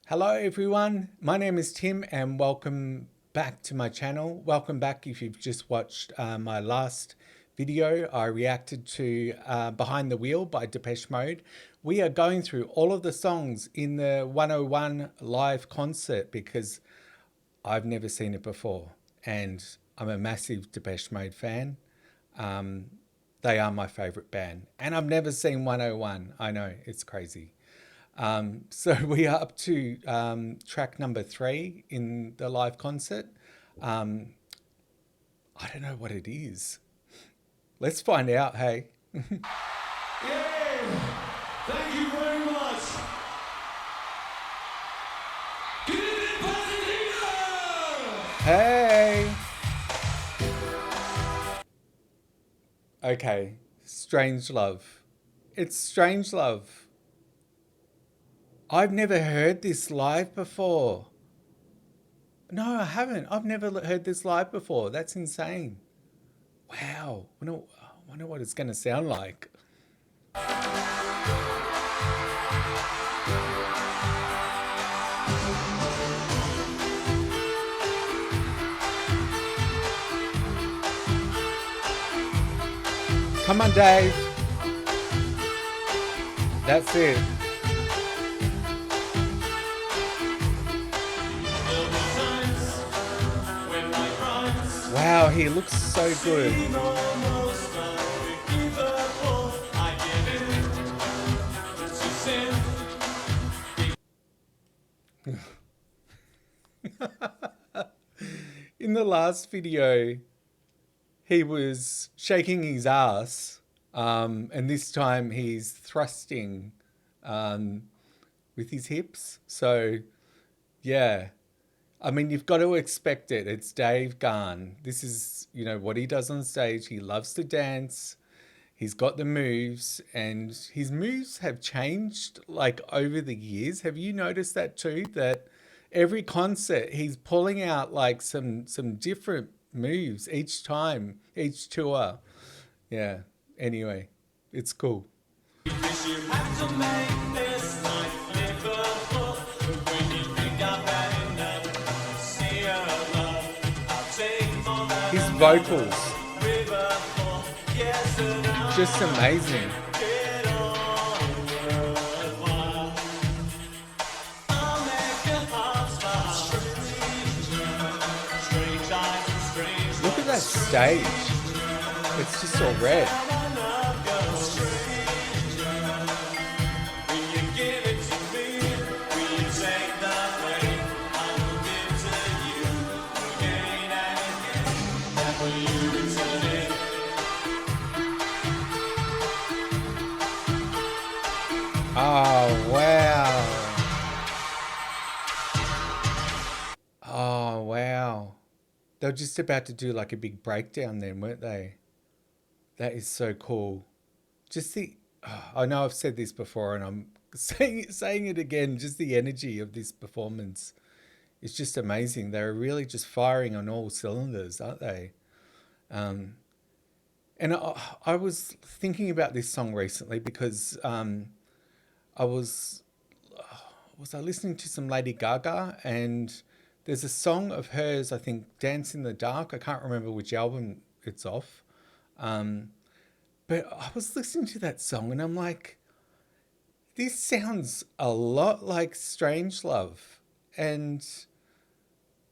Hello everyone, my name is Tim and welcome back to my channel. Welcome back if you've just watched my last video. I reacted to Behind the Wheel by Depeche Mode. We are going through all of the songs in the 101 live concert because I've never seen it before and I'm a massive Depeche Mode fan. They are my favorite band and I've never seen 101. I know, it's crazy. So we are up to track number 3 in the live concert. Um, I don't know what it is. Let's find out, hey. Yay! Thank you very much. Good evening, Pasadena! Hey! Okay, Strange Love. It's Strange Love. I've never heard this live before. No, I haven't. I've never heard this live before. That's insane. Wow. I wonder what it's going to sound like. Come on, Dave. That's it. Wow, he looks so good. In the last video, he was shaking his ass, and this time he's thrusting with his hips. So, yeah. I mean, you've got to expect it. It's Dave Garn. This is, what he does on stage. He loves to dance. He's got the moves, and his moves have changed like over the years. Have you noticed that too? That every concert he's pulling out like some different moves each time, each tour. Yeah. Anyway, it's cool. His vocals, just amazing. Look at that stage. It's just all red. Oh, wow. Oh, wow. They were just about to do like a big breakdown then, weren't they? That is so cool. Just I know I've said this before and I'm saying it again, just the energy of this performance is just amazing. They're really just firing on all cylinders, aren't they? And I was thinking about this song recently because I was I listening to some Lady Gaga, and there's a song of hers, I think, Dance in the Dark. I can't remember which album it's off. But I was listening to that song and I'm like, this sounds a lot like Strangelove. And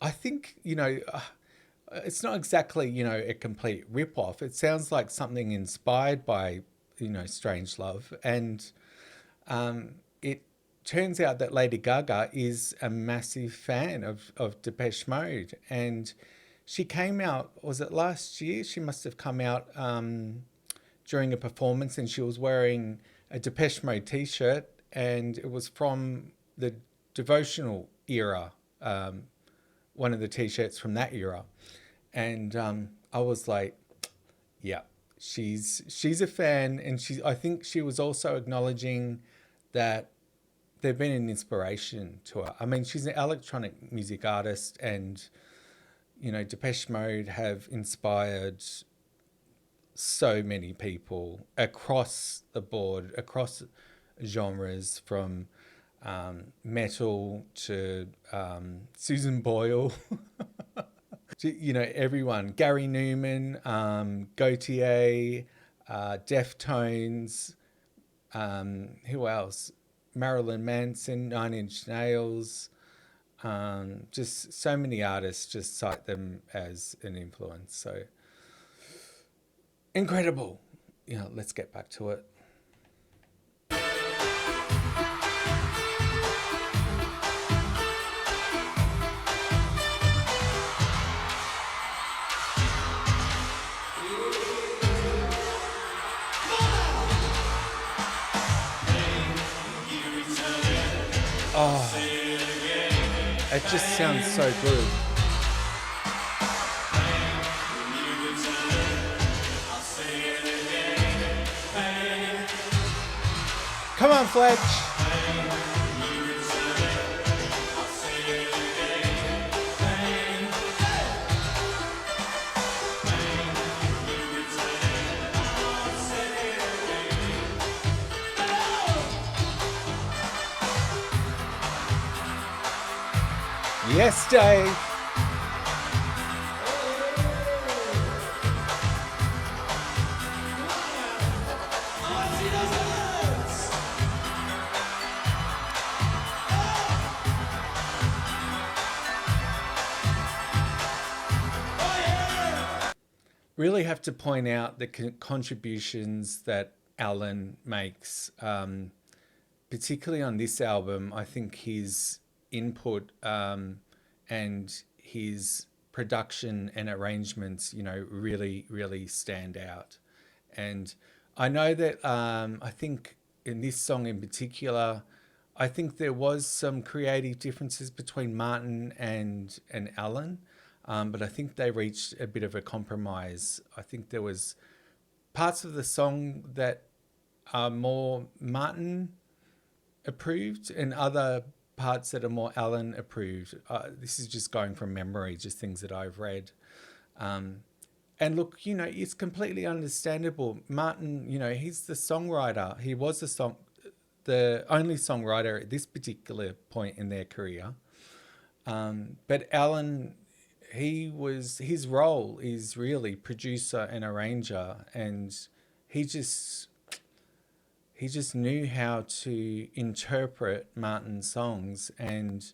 I think, it's not exactly, a complete rip-off. It sounds like something inspired by, Strangelove. And it turns out that Lady Gaga is a massive fan of Depeche Mode. And she came out, was it last year? She must have come out during a performance and she was wearing a Depeche Mode t-shirt and it was from the Devotional era, one of the t-shirts from that era. And I was like, yeah, she's a fan, and I think she was also acknowledging that they've been an inspiration to her. I mean, she's an electronic music artist, and Depeche Mode have inspired so many people across the board, across genres, from metal to Susan Boyle. You know, everyone. Gary Newman, Gautier, Deftones, who else? Marilyn Manson, Nine Inch Nails. Just so many artists just cite them as an influence. So incredible. You know, let's get back to it. Oh, it just sounds so good. Come on, Fletch. Yes, Dave. Really have to point out the contributions that Alan makes, particularly on this album. I think his input and his production and arrangements, you know, really stand out. And I know that I think in this song in particular, I think there was some creative differences between Martin and Alan. But I think they reached a bit of a compromise. I think there was parts of the song that are more Martin approved and other parts that are more Alan approved. This is just going from memory, just things that I've read. And look, you know, it's completely understandable. Martin, you know, he's the songwriter. He was the only songwriter at this particular point in their career. But Alan, his role is really producer and arranger, and he just knew how to interpret Martin's songs and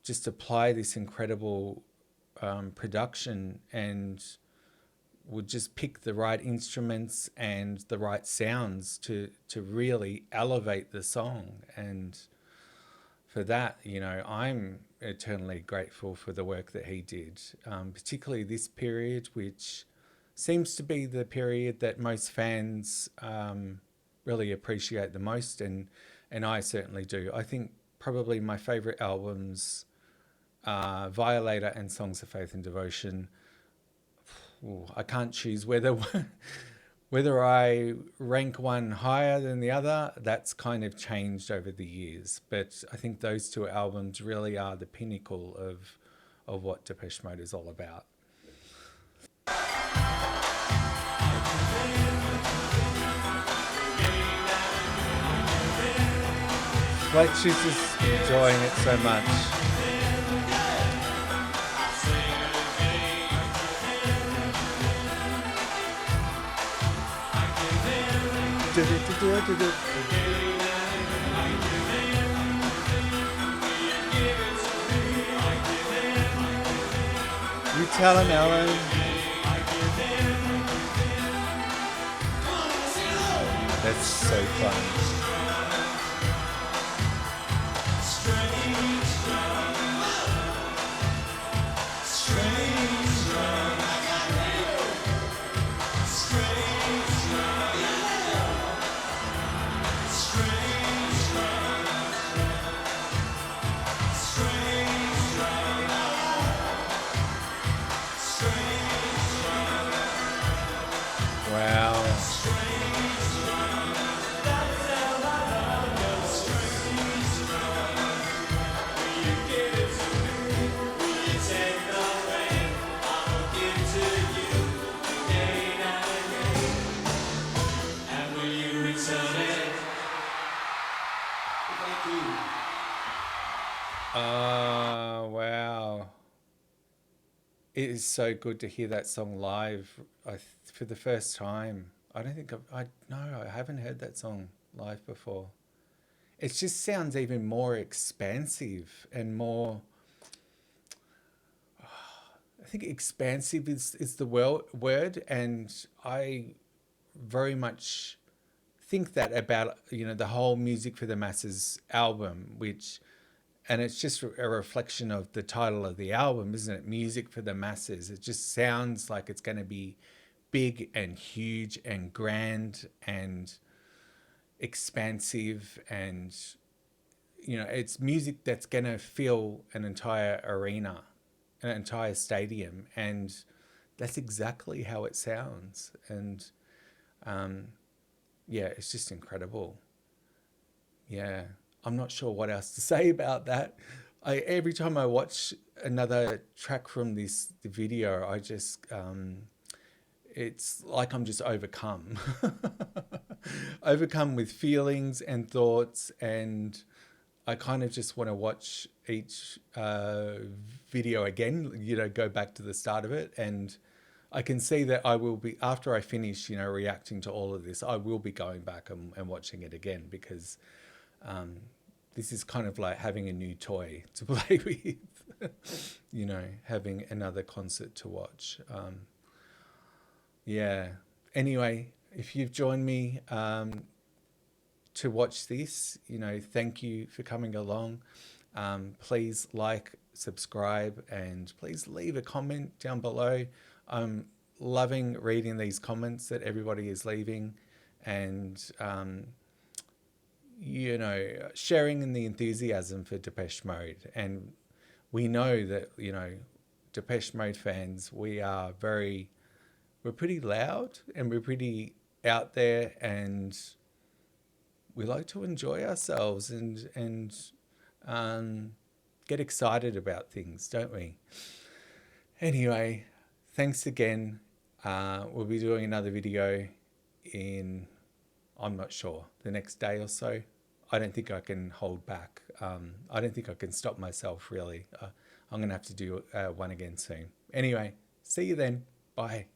just apply this incredible production, and would just pick the right instruments and the right sounds to really elevate the song. And for that, you know, I'm eternally grateful for the work that he did, particularly this period, which seems to be the period that most fans really appreciate the most, and I certainly do. I think probably my favourite albums are Violator and Songs of Faith and Devotion. Ooh, I can't choose whether I rank one higher than the other. That's kind of changed over the years. But I think those two albums really are the pinnacle of what Depeche Mode is all about. Like, she's just enjoying it so much. You tell him, Alan. That's so fun. Wow. Oh, wow. It is so good to hear that song live for the first time. I don't think no, I haven't heard that song live before. It just sounds even more expansive and more, I think expansive is the word. And I very much think that about, the whole Music for the Masses album, which, and it's just a reflection of the title of the album, isn't it? Music for the Masses. It just sounds like it's going to be big and huge and grand and expansive, and it's music that's going to fill an entire arena, an entire stadium, and that's exactly how it sounds. And um, yeah, it's just incredible. Yeah, I'm not sure what else to say about that. Every time I watch another track from the video, I just it's like I'm just overcome, overcome with feelings and thoughts, and I kind of just want to watch each video again. Go back to the start of it, and I can see that I will be, after I finish, reacting to all of this, I will be going back and watching it again, because um, this is kind of like having a new toy to play with, having another concert to watch. Yeah. Anyway, if you've joined me to watch this, thank you for coming along. Please like, subscribe, and please leave a comment down below. I'm loving reading these comments that everybody is leaving, and sharing in the enthusiasm for Depeche Mode. And we know that, Depeche Mode fans, we're pretty loud, and we're pretty out there, and we like to enjoy ourselves and um, get excited about things, don't we? Anyway, thanks again. We'll be doing another video in, I'm not sure, the next day or so. I don't think I can hold back. I don't think I can stop myself, really. I'm going to have to do one again soon. Anyway, see you then. Bye.